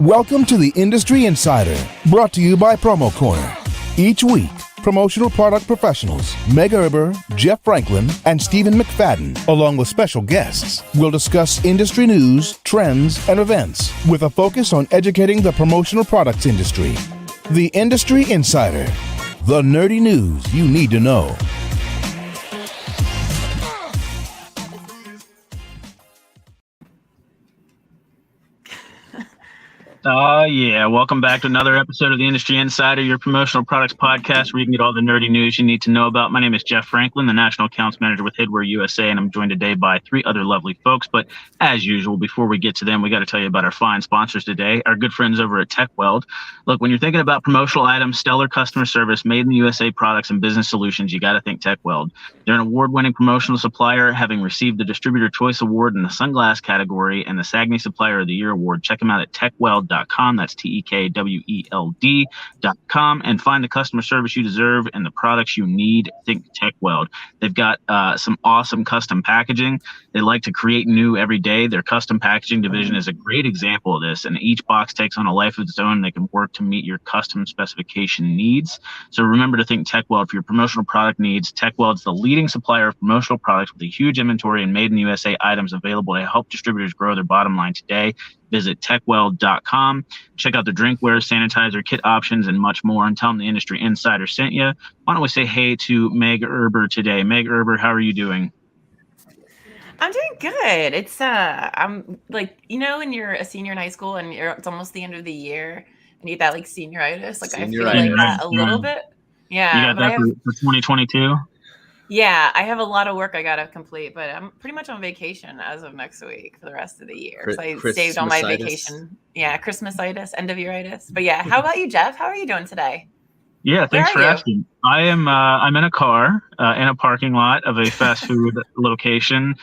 Welcome to the Industry Insider, brought to you by PromoCorner. Each week, promotional product professionals Meg Erber, Jeff Franklin, and Stephen McFadden, along with special guests, will discuss industry news, trends, and events with a focus on educating the promotional products industry. The Industry Insider, the nerdy news you need to know. Yeah. Welcome back to another episode of the Industry Insider, your promotional products podcast where you can get all the nerdy news you need to know about. My name is Jeff Franklin, the National Accounts Manager with Headwear USA, and I'm joined today by three other lovely folks. But as usual, before we get to them, we got to tell you about our fine sponsors today, our good friends over at TechWeld. Look, when you're thinking about promotional items, stellar customer service, made in the USA products, and business solutions, you got to think TechWeld. They're an award-winning promotional supplier, having received the Distributor Choice Award in the sunglass category and the SAGNY Supplier of the Year Award. Check them out at techweld.com. That's TEKWELD.com, and find the customer service you deserve and the products you need. Think TechWeld. They've got some awesome custom packaging. They like to create new every day. Their custom packaging division is a great example of this, and each box takes on a life of its own. They can work to meet your custom specification needs. So remember to think TechWeld for your promotional product needs. TechWeld's the leading supplier of promotional products with a huge inventory and made in the USA items available to help distributors grow their bottom line today. Visit techweld.com. Check out the drinkware, sanitizer, kit options, and much more. And tell them the Industry Insider sent you. Why don't we say hey to Meg Erber today? Meg Erber, how are you doing? I'm doing good. It's I'm like, when you're a senior in high school and it's almost the end of the year and you get that like senioritis. Like I feel like that a little bit. Yeah. You got that for 2022? Yeah, I have a lot of work I gotta complete, but I'm pretty much on vacation as of next week for the rest of the year. So I saved on my vacation. Yeah, Christmasitis, end of yearitis. But yeah, how about you, Jeff? How are you doing today? Yeah, thanks for asking. I am I'm in a car in a parking lot of a fast food location.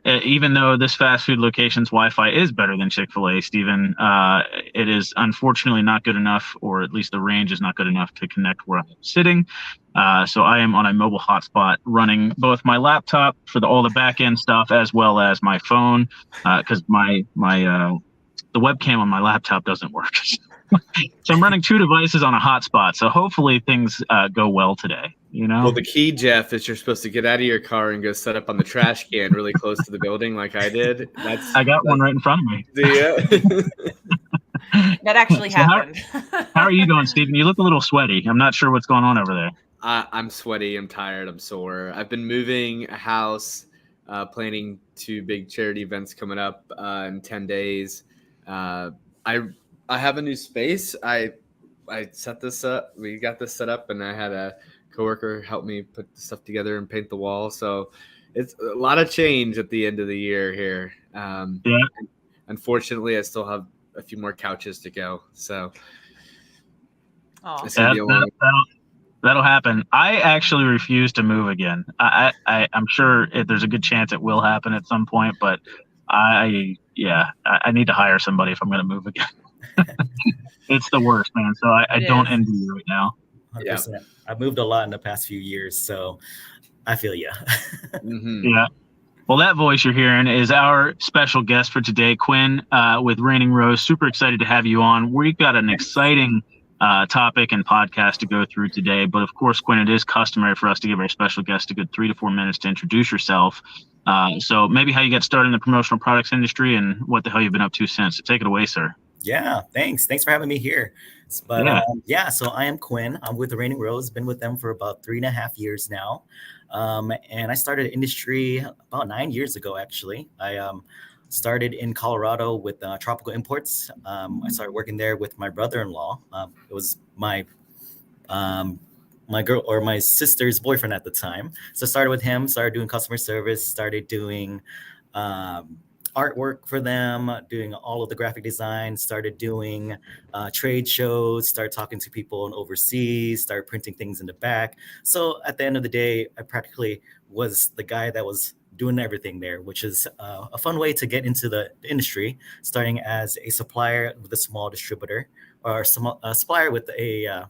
Even though this fast food location's Wi-Fi is better than Chick-fil-A, Stephen, it is unfortunately not good enough, or at least the range is not good enough to connect where I'm sitting. So I am on a mobile hotspot running both my laptop for all the back end stuff as well as my phone, because the webcam on my laptop doesn't work. So I'm running two devices on a hotspot. So hopefully things go well today. Well, the key, Jeff, is you're supposed to get out of your car and go set up on the trash can really close to the building like I did. I got one right in front of me. That actually happened. How are you doing, Stephen? You look a little sweaty. I'm not sure what's going on over there. I'm sweaty. I'm tired. I'm sore. I've been moving a house, planning 2 big charity events coming up in 10 days. I have a new space. I set this up. We got this set up, and I had a coworker help me put the stuff together and paint the wall. So it's a lot of change at the end of the year here. Unfortunately, I still have a few more couches to go. So that'll happen. I actually refuse to move again. I'm sure there's a good chance it will happen at some point, but I need to hire somebody if I'm going to move again. It's the worst, man. So I don't envy you right now. 100%. Yeah. I've moved a lot in the past few years, so I feel you. Mm-hmm. Yeah. Well, that voice you're hearing is our special guest for today, Quinn, with Reigning Rose. Super excited to have you on. We've got an exciting topic and podcast to go through today. But of course, Quinn, it is customary for us to give our special guest a good 3 to 4 minutes to introduce yourself. So maybe how you got started in the promotional products industry and what the hell you've been up to since. So take it away, sir. Yeah, thanks. Thanks for having me here. But so I am Quinn. I'm with the Reigning Rose. Been with them for about 3.5 years now. And I started industry about 9 years ago, actually. I started in Colorado with Tropical Imports. I started working there with my brother-in-law. It was my girl or my sister's boyfriend at the time. So I started with him, started doing customer service, started doing artwork for them, doing all of the graphic design, started doing trade shows, started talking to people overseas, started printing things in the back. So at the end of the day, I practically was the guy that was doing everything there, which is a fun way to get into the industry, starting as a supplier with a small distributor or a supplier with a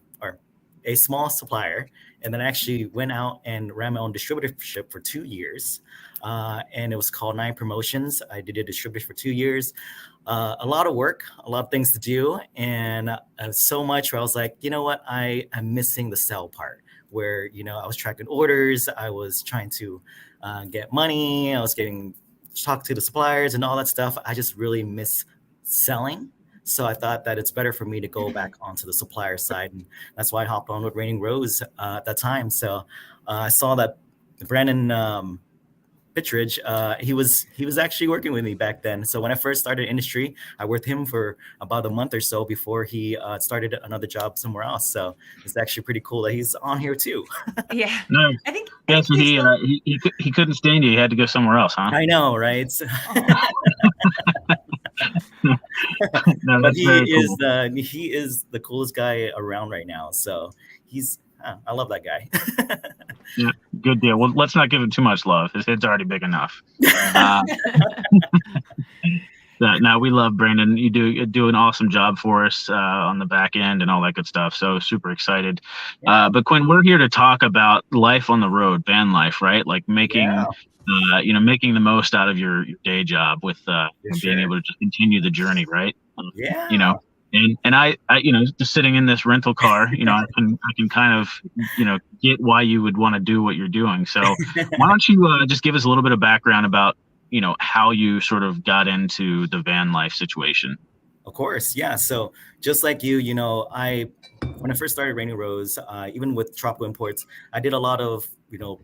small supplier. And then I actually went out and ran my own distributorship for 2 years. And it was called 9 Promotions. I did a distributor for 2 years. a lot of work, a lot of things to do, and so much where I was like, you know what, I'm missing the sell part where, you know, I was tracking orders, I was trying to get money, I was getting talk to the suppliers and all that stuff. I just really miss selling. So I thought that it's better for me to go back onto the supplier side. And that's why I hopped on with Raining Rose at that time. So I saw that Brandon Pittridge, he was actually working with me back then. So when I first started industry, I worked with him for about a month or so before he started another job somewhere else. So it's actually pretty cool that he's on here too. Yeah. No. I think So he couldn't stand you. He had to go somewhere else, huh? I know, right? No, But that's very cool. he is the coolest guy around right now. So I love that guy. Yeah, good deal. Well, let's not give him too much love. His head's already big enough. No, we love Brandon. You do an awesome job for us on the back end and all that good stuff. So super excited. Yeah. But Quinn, we're here to talk about life on the road, van life, right? Like making the most out of your day job with being able to just continue the journey, right? Yeah. You know, and I just sitting in this rental car, you know, I can kind of, you know, get why you would want to do what you're doing. So why don't you just give us a little bit of background about, you know, how you sort of got into the van life situation? Of course. Yeah. So just like you know, when I first started Raining Rose, even with Tropical Imports, I did a lot of, you know,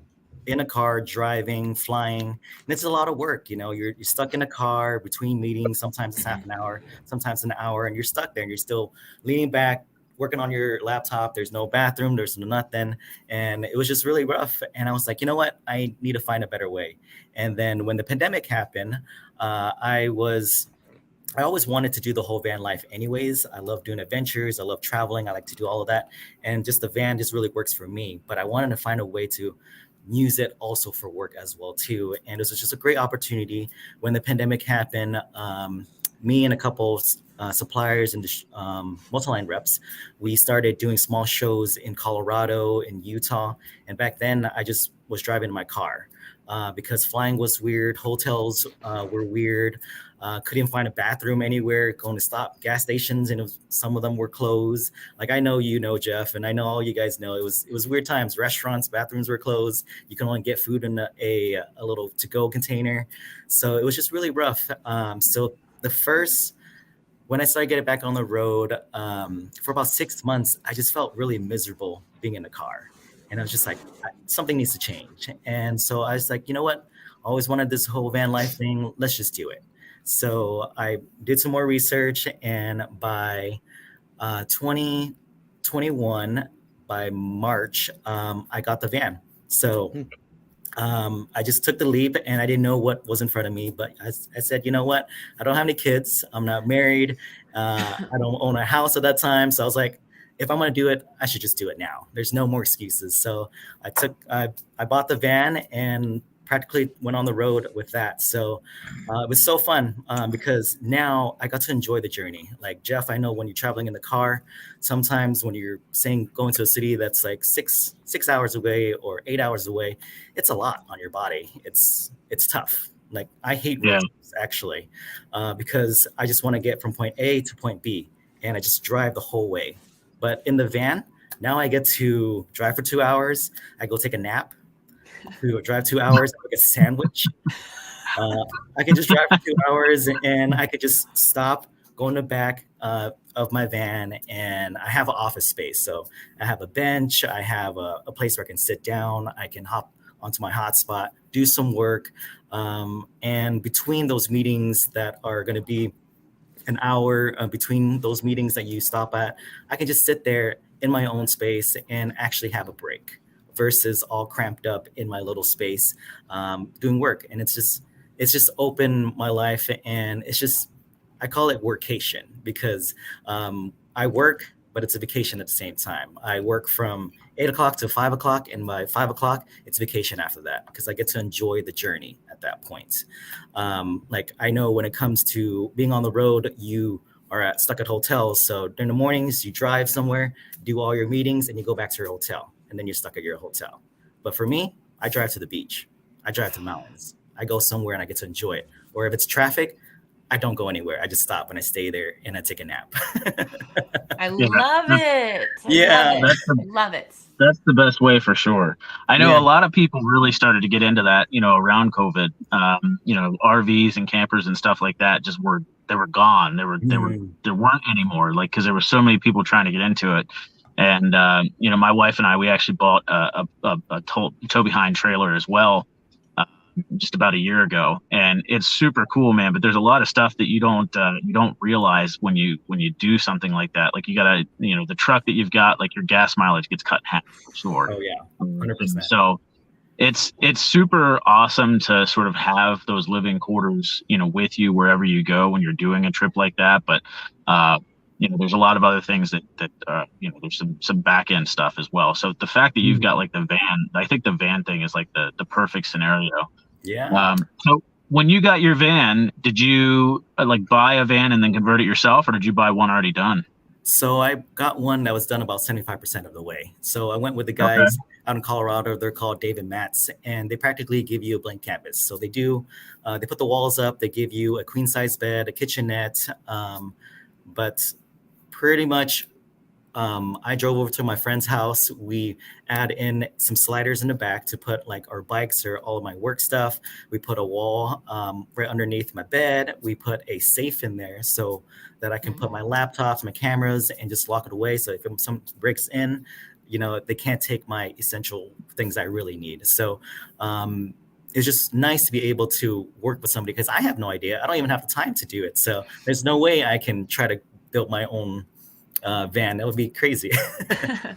in a car, driving, flying, and it's a lot of work. You know, you're stuck in a car between meetings. Sometimes it's half an hour, sometimes an hour, and you're stuck there and you're still leaning back, working on your laptop. There's no bathroom, there's nothing. And it was just really rough. And I was like, you know what? I need to find a better way. And then when the pandemic happened, I always wanted to do the whole van life anyways. I love doing adventures. I love traveling. I like to do all of that. And just the van just really works for me. But I wanted to find a way to use it also for work as well too. And it was just a great opportunity when the pandemic happened. Me and a couple suppliers and multi-line reps, we started doing small shows in Colorado, in Utah. And back then I just was driving in my car because flying was weird. Hotels were weird. Couldn't find a bathroom anywhere, going to stop gas stations, and some of them were closed. Like I know, you know, Jeff, and I know all you guys know, it was weird times. Restaurants, bathrooms were closed. You can only get food in a little to-go container. So it was just really rough. So when I started getting back on the road, for about 6 months, I just felt really miserable being in the car. And I was just like, something needs to change. And so I was like, you know what? I always wanted this whole van life thing. Let's just do it. So I did some more research, and by 2021, by March, I got the van. So I just took the leap, and I didn't know what was in front of me. But I said, you know what? I don't have any kids. I'm not married. I don't own a house at that time. So I was like, if I'm going to do it, I should just do it now. There's no more excuses. So I bought the van and practically went on the road with that. So it was so fun because now I got to enjoy the journey. Like Jeff, I know when you're traveling in the car, sometimes when you're going to a city that's like six hours away or 8 hours away, it's a lot on your body. It's tough. Like I hate roads actually because I just want to get from point A to point B, and I just drive the whole way. But in the van, now I get to drive for 2 hours. I go take a nap. To drive 2 hours, like a sandwich. I can just drive for 2 hours, and I could just stop, go in the back of my van, and I have an office space. So I have a bench, I have a place where I can sit down, I can hop onto my hotspot, do some work. And between those meetings that are going to be an hour, between those meetings that you stop at, I can just sit there in my own space and actually have a break, versus all cramped up in my little space doing work. And it's just opened my life, and I call it workation because I work, but it's a vacation at the same time. I work from 8 o'clock to 5 o'clock, and by 5 o'clock, it's vacation after that because I get to enjoy the journey at that point. Like I know when it comes to being on the road, you are stuck at hotels. So during the mornings, you drive somewhere, do all your meetings, and you go back to your hotel. And then you're stuck at your hotel. But for me, I drive to the beach. I drive to the mountains. I go somewhere and I get to enjoy it. Or if it's traffic, I don't go anywhere. I just stop and I stay there and I take a nap. I love it. Yeah. I love it. That's the best way for sure. I know a lot of people really started to get into that, around COVID. RVs and campers and stuff like that they were gone. There weren't anymore, like, because there were so many people trying to get into it. And my wife and I, we actually bought a tow behind trailer as well, just about a year ago, and it's super cool, man. But there's a lot of stuff that you don't realize when you do something like that. Like, you gotta, the truck that you've got, like, your gas mileage gets cut in half for sure. Oh yeah, 100%. So it's super awesome to sort of have those living quarters, with you wherever you go when you're doing a trip like that. But there's a lot of other things that there's some back end stuff as well. So the fact that you've got, like, the van, I think the van thing is like the perfect scenario. Yeah. So when you got your van, did you buy a van and then convert it yourself, or did you buy one already done? So I got one that was done about 75% of the way. So I went with the guys out in Colorado. They're called Dave and Matt's, and they practically give you a blank canvas. So they put the walls up. They give you a queen size bed, a kitchenette, but pretty much I drove over to my friend's house. We add in some sliders in the back to put, like, our bikes or all of my work stuff. We put a wall right underneath my bed. We put a safe in there so that I can put my laptops, my cameras, and just lock it away. So if someone breaks in, they can't take my essential things I really need. So it's just nice to be able to work with somebody, because I have no idea. I don't even have the time to do it. So there's no way I can try to build my own van. That would be crazy.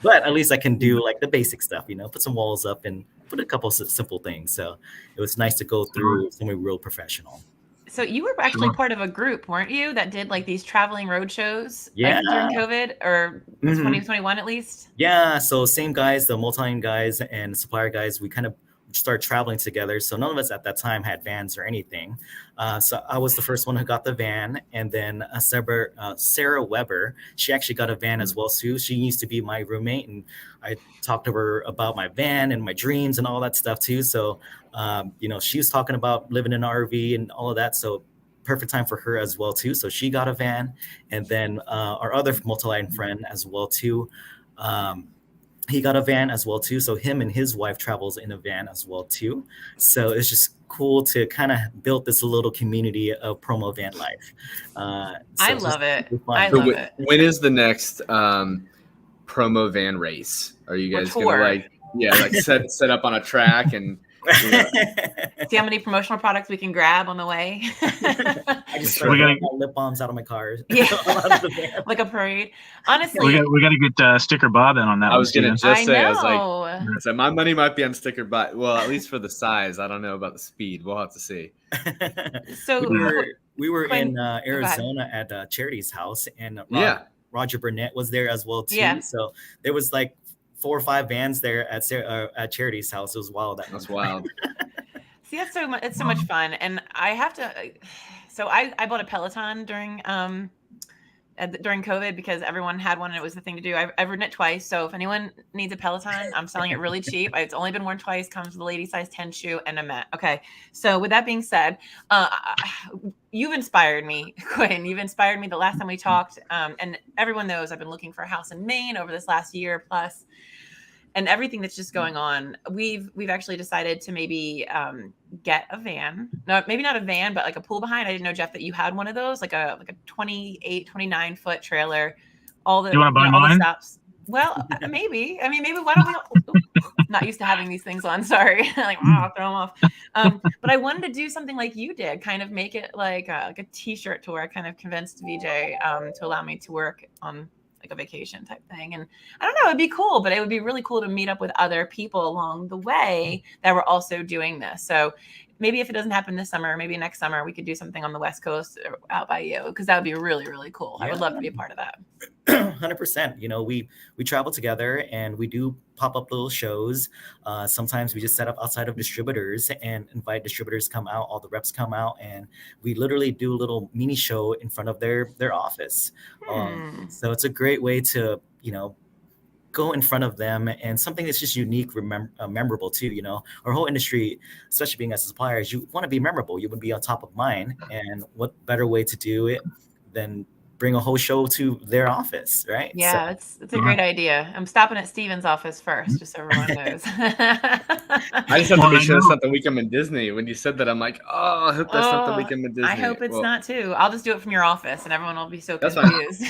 But at least I can do, like, the basic stuff, put some walls up and put a couple of simple things. So it was nice to go through something real professional. So you were actually part of a group, weren't you, that did, like, these traveling road shows during COVID, or 2021 at least? Yeah. So same guys, the multi-line guys and supplier guys, we kind of started traveling together. So none of us at that time had vans or anything. So I was the first one who got the van. And then Sarah Weber, she actually got a van as well too. She used to be my roommate, and I talked to her about my van and my dreams and all that stuff too. So, she was talking about living in an RV and all of that. So perfect time for her as well too. So she got a van. And then our other multi-line friend as well too, he got a van as well too. So him and his wife travels in a van as well too. So it's just cool to kind of build this little community of promo van life. I love it. I love it. When is the next promo van race? Are you guys gonna set up on a track and see how many promotional products we can grab on the way? I just started lip balms out of my car. Yeah. Like a parade. Honestly, we got to get Sticker Bob in on that. I was gonna just say, I was like, my money might be on Sticker Bob. Well, at least for the size. I don't know about the speed. We'll have to see. So we were in Arizona at Charity's house, and Roger Burnett was there as well too. Yeah. So there was like 4 or 5 vans there at Charity's house. It was wild. That's wild. See, that's so much. It's so much fun, and I have to. So I bought a Peloton during COVID because everyone had one and it was the thing to do. I've ridden it twice. So if anyone needs a Peloton, I'm selling it really cheap. It's only been worn twice. Comes with a lady size 10 shoe and a mat. Okay. So with that being said, you've inspired me, Quinn. You've inspired me the last time we talked. And everyone knows I've been looking for a house in Maine over this last year plus. And everything that's just going on, we've actually decided to maybe get a van. No, maybe not a van, but like a pull behind. I didn't know, Jeff, that you had one of those, like a 28, 29 foot trailer. You want to buy mine? Stops. Well, maybe. I mean, maybe why don't we? Not used to having these things on. Sorry, like I'll throw them off. But I wanted to do something like you did, kind of make it like a T-shirt to where I kind of convinced VJ to allow me to work on like a vacation type thing. And I don't know, it'd be cool, but it would be really cool to meet up with other people along the way that were also doing this. So maybe if it doesn't happen this summer, maybe next summer, we could do something on the West Coast or out by you, because that would be really, really cool. Yeah. I would love to be a part of that. 100%. You know, we travel together and we do pop up little shows. Sometimes we just set up outside of distributors and invite distributors to come out. All the reps come out and we literally do a little mini show in front of their office. So it's a great way to, you know, go in front of them and something that's just unique, memorable too. You know, our whole industry, especially being as suppliers, you want to be memorable. You would be on top of mind, and what better way to do it than bring a whole show to their office, right? Yeah, it's a great idea. I'm stopping at Steven's office first, just so everyone knows. I just have to be sure it's not the week I'm in Disney. When you said that, I'm like, oh, I hope that's not the week I'm in Disney. I hope it's not too. I'll just do it from your office, and everyone will be so That's confused.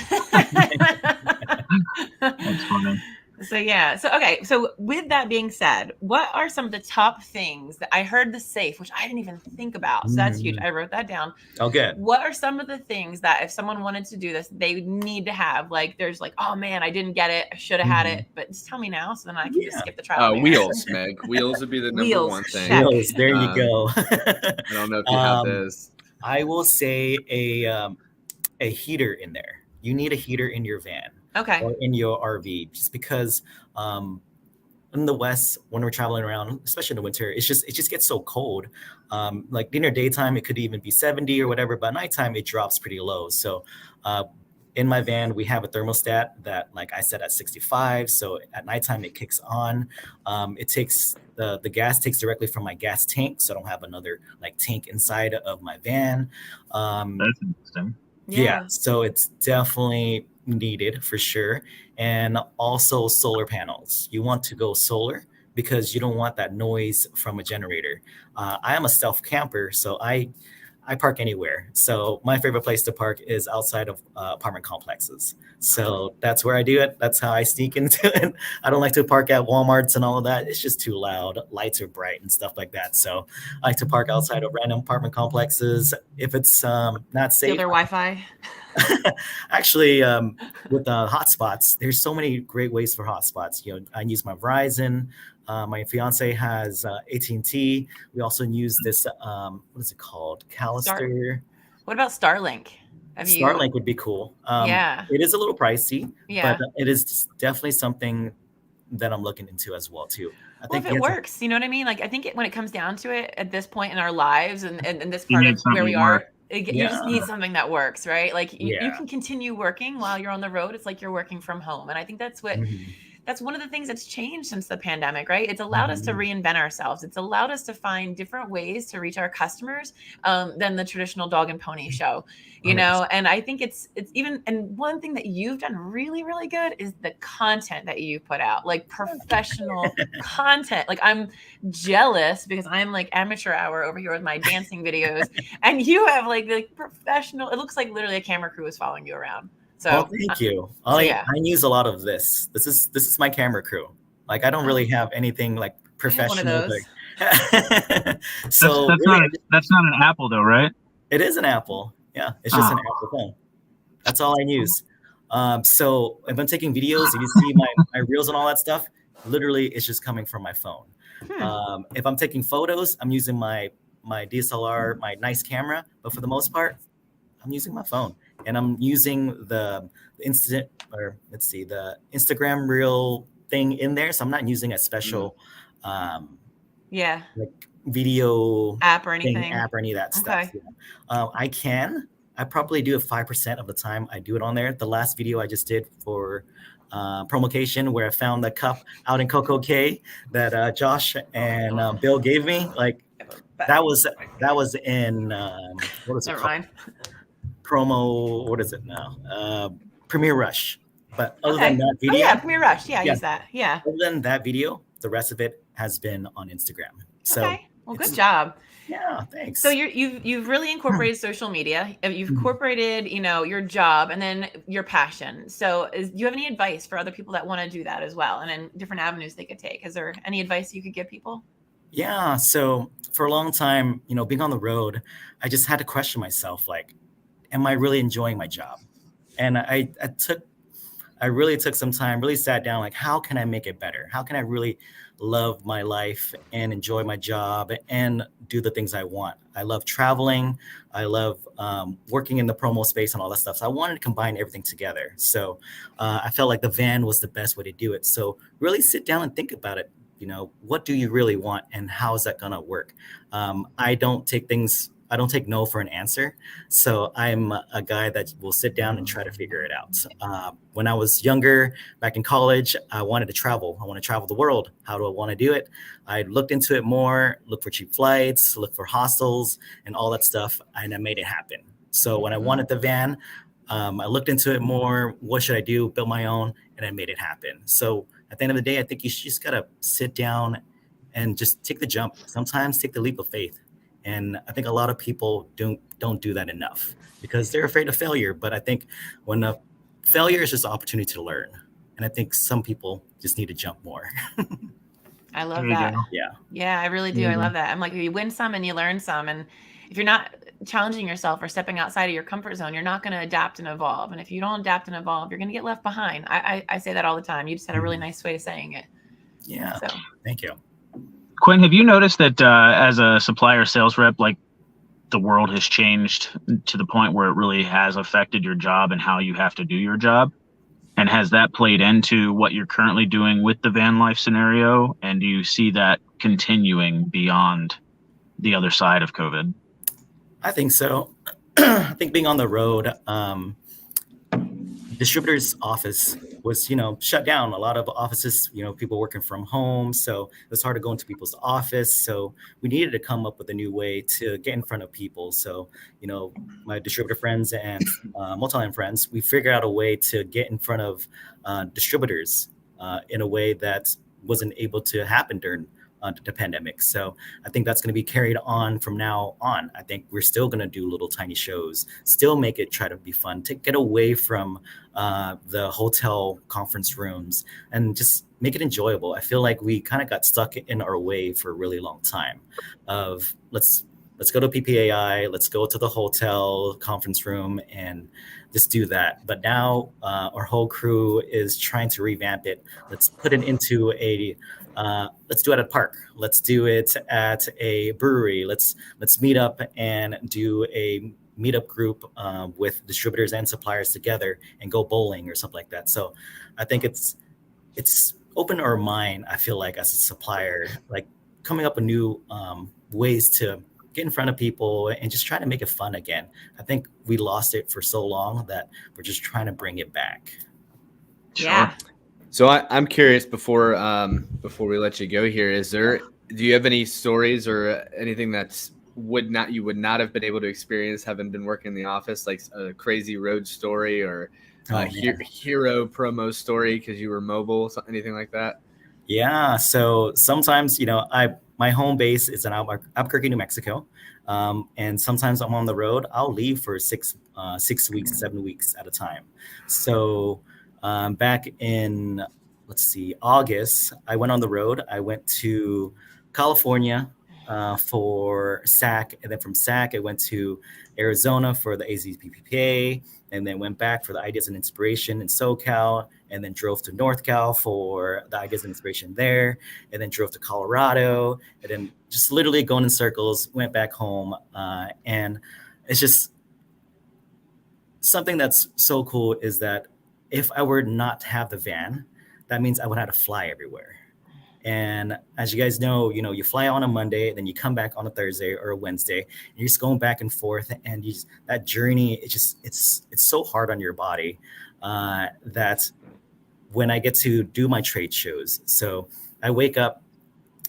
That's funny. So yeah. So okay. So with that being said, what are some of the top things that I heard the safe, which I didn't even think about? So that's huge. I wrote that down. Okay. What are some of the things that if someone wanted to do this, they would need to have? Like, there's like, oh man, I didn't get it. I should have had it, but just tell me now, so then I can just skip the trial. Wheels, Meg. Wheels would be the number one thing. Check. Wheels. There you go. I don't know if you have this. I will say a heater in there. You need a heater in your van. Okay. Or in your RV, just because in the West, when we're traveling around, especially in the winter, it just gets so cold. Like in the daytime, it could even be 70 or whatever, but nighttime it drops pretty low. So in my van, we have a thermostat that, like I said, at 65. So at nighttime it kicks on. It takes the gas takes directly from my gas tank, so I don't have another like tank inside of my van. That's interesting. Yeah, so it's definitely needed for sure. And also solar panels. You want to go solar because you don't want that noise from a generator. I am a stealth camper, so I park anywhere. So my favorite place to park is outside of apartment complexes. So that's where I do it. That's how I sneak into it. I don't like to park at Walmarts and all of that. It's just too loud. Lights are bright and stuff like that. So I like to park outside of random apartment complexes. If it's not safe. Steal their Wi-Fi. Actually, with the hotspots, there's so many great ways for hotspots. You know, I use my Verizon. My fiance has AT&T. We also use this, what is it called? Callister. What about Starlink? Starlink would be cool. Yeah. It is a little pricey, yeah, but it is definitely something that I'm looking into as well, too. I think if it works, you know what I mean? Like, I think when it comes down to it at this point in our lives and this part of where we are, you just need something that works, right? Like you can continue working while you're on the road. It's like you're working from home. And I think that's what that's one of the things that's changed since the pandemic, right? It's allowed us to reinvent ourselves. It's allowed us to find different ways to reach our customers than the traditional dog and pony show, you know? And I think it's even, and one thing that you've done really, really good is the content that you put out, like professional content. Like I'm jealous because I'm like amateur hour over here with my dancing videos and you have like the professional, it looks like literally a camera crew is following you around. So thank you. I use a lot of this. This is my camera crew. Like I don't really have anything like professional. So that's not an Apple though, right? It is an Apple. Yeah, it's just an Apple phone. That's all I use. So if I'm taking videos, if you see my reels and all that stuff, literally it's just coming from my phone. If I'm taking photos, I'm using my DSLR, my nice camera, but for the most part, I'm using my phone. And I'm using the Instagram reel thing in there. So I'm not using a special like video app or anything, any of that stuff. I probably do it 5% of the time I do it on there. The last video I just did for Promocation where I found the cup out in Coco Cay that Josh and Bill gave me, like that was in what is it called? What is it now? Premiere Rush. But other than that video, Premiere Rush. I use that. Yeah. Other than that video, the rest of it has been on Instagram. So well, good job. Yeah, thanks. So you've really incorporated social media. You've incorporated, your job and then your passion. So do you have any advice for other people that want to do that as well, and in different avenues they could take? Is there any advice you could give people? Yeah. So for a long time, being on the road, I just had to question myself, like, am I really enjoying my job? And I really took some time, really sat down, like, how can I make it better? How can I really love my life and enjoy my job and do the things I want? I love traveling. I love working in the promo space and all that stuff. So I wanted to combine everything together. So I felt like the van was the best way to do it. So really sit down and think about it. What do you really want and how is that going to work? I don't take things I don't take no for an answer. So I'm a guy that will sit down and try to figure it out. When I was younger, back in college, I wanted to travel. I want to travel the world. How do I want to do it? I looked into it more, looked for cheap flights, looked for hostels and all that stuff, and I made it happen. So when I wanted the van, I looked into it more. What should I do? Build my own, and I made it happen. So at the end of the day, I think you just got to sit down and just take the jump. Sometimes take the leap of faith. And I think a lot of people don't do that enough because they're afraid of failure. But I think when a failure is just an opportunity to learn. And I think some people just need to jump more. I love that. Yeah. Yeah, I really do. I love that. I'm like, you win some and you learn some. And if you're not challenging yourself or stepping outside of your comfort zone, you're not going to adapt and evolve. And if you don't adapt and evolve, you're going to get left behind. I say that all the time. You just had a really nice way of saying it. Yeah. So Thank you. Quinn, have you noticed that as a supplier sales rep, like the world has changed to the point where it really has affected your job and how you have to do your job? And has that played into what you're currently doing with the van life scenario? And do you see that continuing beyond the other side of COVID? I think so. I think being on the road, distributor's office was, shut down. A lot of offices, people working from home. So it was hard to go into people's office. So we needed to come up with a new way to get in front of people. So, my distributor friends and multi-line friends, we figured out a way to get in front of distributors in a way that wasn't able to happen during the pandemic. So I think that's going to be carried on from now on. I think we're still going to do little tiny shows, still make it try to be fun, to get away from the hotel conference rooms and just make it enjoyable. I feel like we kind of got stuck in our way for a really long time of let's go to PPAI, let's go to the hotel conference room and just do that. But now our whole crew is trying to revamp it. Let's put it into let's do it at a park. Let's do it at a brewery. Let's meet up and do a meetup group with distributors and suppliers together and go bowling or something like that. So I think it's opened our mind, I feel like, as a supplier, like coming up with new ways to get in front of people and just try to make it fun again. I think we lost it for so long that we're just trying to bring it back. Yeah. So I'm curious before we let you go here, do you have any stories or anything you would not have been able to experience having been working in the office, like a crazy road story or hero promo story because you were mobile, anything like that? Yeah. So sometimes, my home base is in Albuquerque, New Mexico. And sometimes I'm on the road. I'll leave for 6 weeks, 7 weeks at a time. So back in, August, I went on the road. I went to California for SAC. And then from SAC, I went to Arizona for the AZPPA, and then went back for the Ideas and Inspiration in SoCal, and then drove to North Cal for the Ideas and Inspiration there, and then drove to Colorado, and then just literally going in circles, went back home. And it's just something that's so cool is that if I were not to have the van, that means I would have to fly everywhere. And as you guys know, you fly on a Monday, then you come back on a Thursday or a Wednesday, and you're just going back and forth. And that journey, it's so hard on your body that when I get to do my trade shows, so I wake up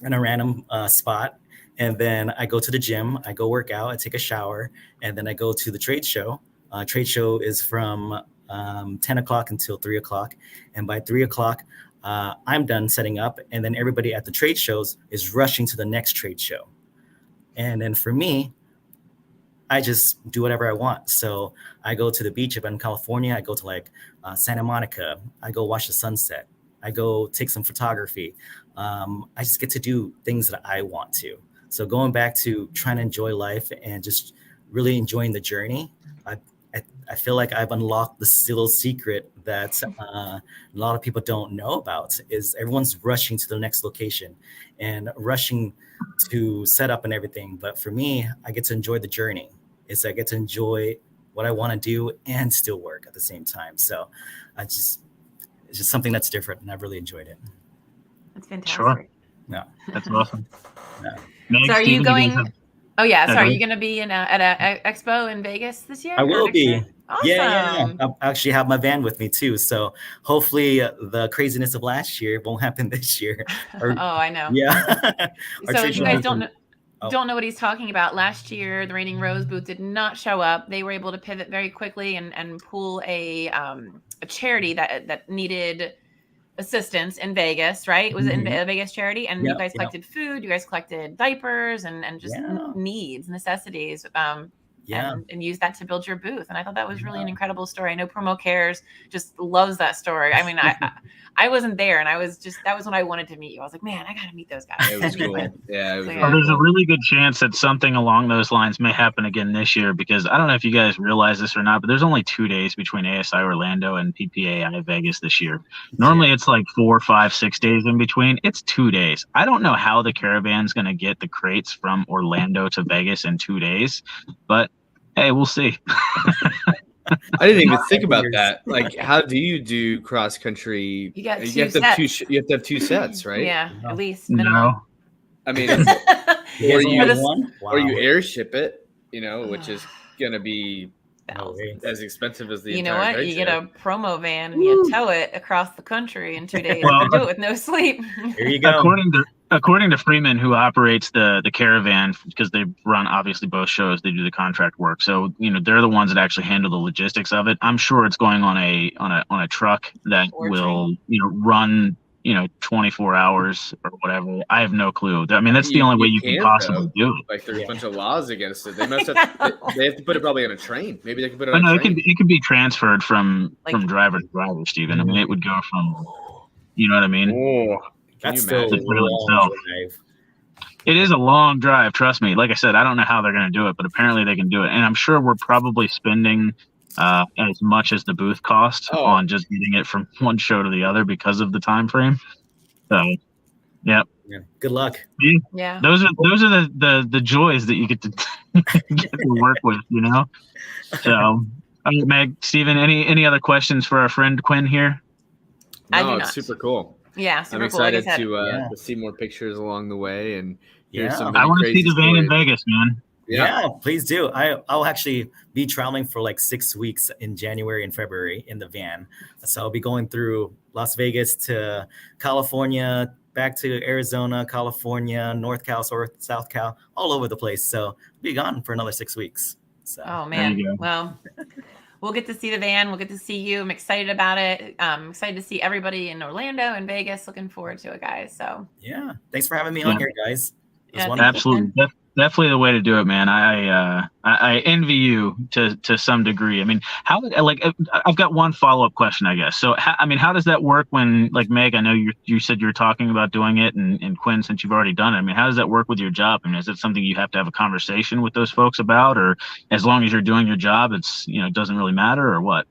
in a random spot, and then I go to the gym, I go work out, I take a shower, and then I go to the trade show. Trade show is from 10 o'clock until 3 o'clock. And by 3 o'clock, I'm done setting up, and then everybody at the trade shows is rushing to the next trade show. And then for me, I just do whatever I want. So I go to the beach if I'm in California. I go to Santa Monica. I go watch the sunset. I go take some photography. I just get to do things that I want to. So going back to trying to enjoy life and just really enjoying the journey, I feel like I've unlocked this little secret that a lot of people don't know about, is everyone's rushing to the next location and rushing to set up and everything. But for me, I get to enjoy the journey. I get to enjoy what I want to do and still work at the same time. So it's just something that's different, and I've really enjoyed it. That's fantastic. Sure. Yeah. That's awesome. Yeah. So are you going? Oh yeah, sorry. Are you going to be at a expo in Vegas this year? I will be. Awesome. Yeah. I actually have my van with me too. So hopefully the craziness of last year won't happen this year. Oh, I know. Yeah. So if you guys don't know what he's talking about, last year the Raining Rose booth did not show up. They were able to pivot very quickly and pull a charity that needed assistance in Vegas, right? It was in a Vegas charity, and you guys collected food, you guys collected diapers and just needs, necessities, and use that to build your booth. And I thought that was really an incredible story. I know Promo Cares just loves that story. I mean, I wasn't there, and that was when I wanted to meet you. I was like, man, I got to meet those guys. It was cool. Yeah. It was Well, there's a really good chance that something along those lines may happen again this year, because I don't know if you guys realize this or not, but there's only 2 days between ASI Orlando and PPAI Vegas this year. Normally it's like 4, 5, 6 days in between. It's 2 days. I don't know how the caravan's going to get the crates from Orlando to Vegas in 2 days, but hey, we'll see. I didn't even think about that. Like, how do you do cross country? You got you have to have 2 sets, right? Yeah, at least minimum. No. I mean, or you airship it, which is gonna be as expensive as the you know entire what? You show. get a promo van and you tow it across the country in 2 days. You do it with no sleep. There you go. According to Freeman, who operates the caravan, because they run obviously both shows, they do the contract work. So they're the ones that actually handle the logistics of it. I'm sure it's going on a truck that will run 24 hours or whatever. I have no clue. I mean, that's the only way you can possibly do it. Like, there's a bunch of laws against it. They must have. They have to put it probably on a train. Maybe they can put it on a train. It can be transferred from driver to driver, Stephen. I mean, it would go from, you know what I mean? Oh, that's still a long drive. It is a long drive, trust me. Like I said, I don't know how they're going to do it, but apparently they can do it. And I'm sure we're probably spending as much as the booth cost on just getting it from one show to the other because of the time frame. So, yeah. Good luck. Yeah. Those are the joys that you get to get to work with, So, all right, Meg, Steven, any other questions for our friend Quinn here? No, it's super cool. Yeah, super I'm excited cool. to see more pictures along the way and hear some. I want to see the van in Vegas, man. Yeah, please do. I'll actually be traveling for like 6 weeks in January and February in the van. So I'll be going through Las Vegas to California, back to Arizona, California, North Cal, South Cal, all over the place. So I'll be gone for another 6 weeks. So. Oh man, well, we'll get to see the van. We'll get to see you. I'm excited about it. I'm excited to see everybody in Orlando and Vegas. Looking forward to it, guys. So yeah, thanks for having me on here, guys. Absolutely. Definitely the way to do it, man. I envy you to some degree. I mean, I've got one follow-up question, I guess. So, how does that work when, like, Meg, I know you said you're talking about doing it, and Quinn, since you've already done it, I mean, how does that work with your job? I mean, is it something you have to have a conversation with those folks about, or as long as you're doing your job, it's, it doesn't really matter, or what?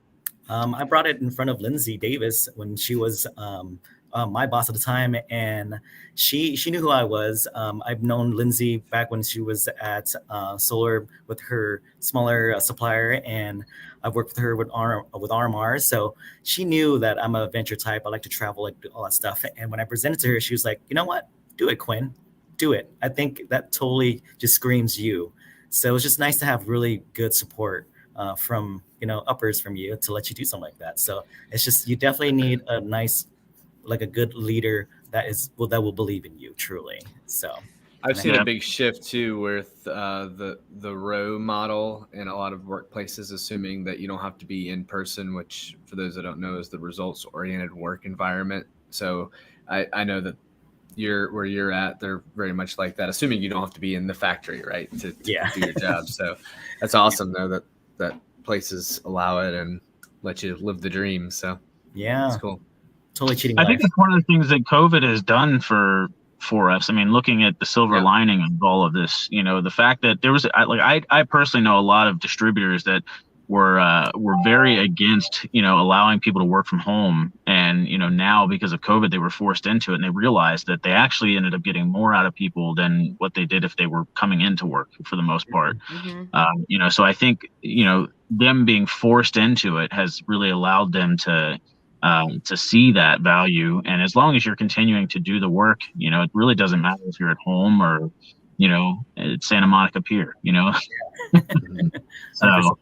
I brought it in front of Lindsay Davis when she was my boss at the time, and she knew who I was. I've known Lindsay back when she was at Solar with her smaller supplier, and I've worked with her with RMR. So she knew that I'm a venture type. I like to travel, like do all that stuff. And when I presented to her, she was like, "You know what? Do it, Quinn. Do it." I think that totally just screams you. So it's just nice to have really good support from uppers from you to let you do something like that. So it's just, you definitely need a nice, like a good leader that will believe in you truly. So I've seen a big shift too with the row model in a lot of workplaces, assuming that you don't have to be in person, which for those that don't know is the results oriented work environment. So I know that where you're at, they're very much like that, assuming you don't have to be in the factory, right, to do your job. So that's awesome though that places allow it and let you live the dream. So yeah, it's cool. Totally cheating. I think that's one of the things that COVID has done for us. I mean, looking at the silver lining of all of this, the fact that there was, I personally know a lot of distributors that were very against, allowing people to work from home. And, now because of COVID, they were forced into it, and they realized that they actually ended up getting more out of people than what they did if they were coming into work for the most part. Mm-hmm. So I think, them being forced into it has really allowed them to see that value. And as long as you're continuing to do the work, it really doesn't matter if you're at home or at Santa Monica Pier, So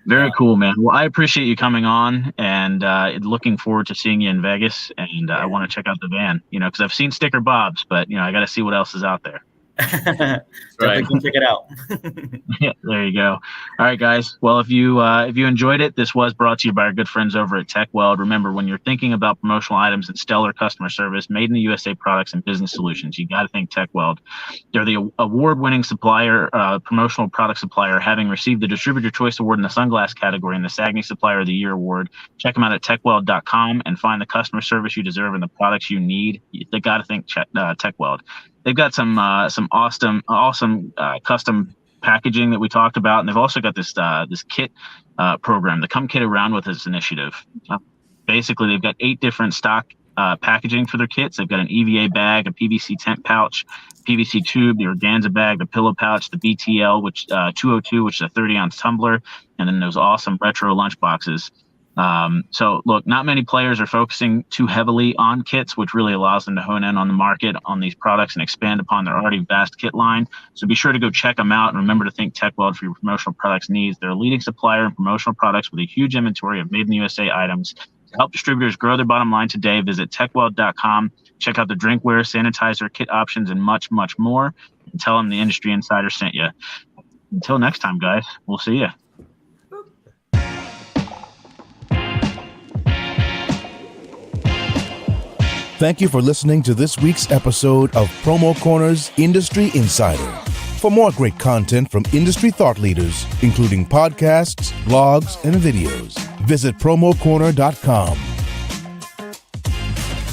very cool, man. Well, I appreciate you coming on, and looking forward to seeing you in Vegas. And I want to check out the van, because I've seen Sticker Bob's, but I got to see what else is out there. Definitely come check it out. Yeah, there you go. All right, guys. Well, if you enjoyed it, this was brought to you by our good friends over at TechWeld. Remember, when you're thinking about promotional items and stellar customer service, made in the USA products and business solutions, you got to think TechWeld. They're the award-winning supplier, promotional product supplier, having received the Distributor Choice Award in the sunglass category and the SAGNY Supplier of the Year Award. Check them out at techweld.com and find the customer service you deserve and the products you need. They got to think TechWeld. They've got some awesome custom packaging that we talked about, and they've also got this kit program, the Come Kit Around With Us initiative. Basically, they've got 8 different stock packaging for their kits. They've got an EVA bag, a PVC tent pouch, PVC tube, the organza bag, the pillow pouch, the BTL, which 202, which is a 30-ounce tumbler, and then those awesome retro lunch boxes. So look, not many players are focusing too heavily on kits, which really allows them to hone in on the market on these products and expand upon their already vast kit line. So be sure to go check them out, and remember to think TechWeld for your promotional products needs. They're a leading supplier in promotional products with a huge inventory of made in the USA items. To help distributors grow their bottom line today, visit techweld.com. Check out the drinkware, sanitizer, kit options, and much, much more. And tell them the Industry Insider sent you. Until next time, guys, we'll see you. Thank you for listening to this week's episode of Promo Corner's Industry Insider. For more great content from industry thought leaders, including podcasts, blogs, and videos, visit promocorner.com.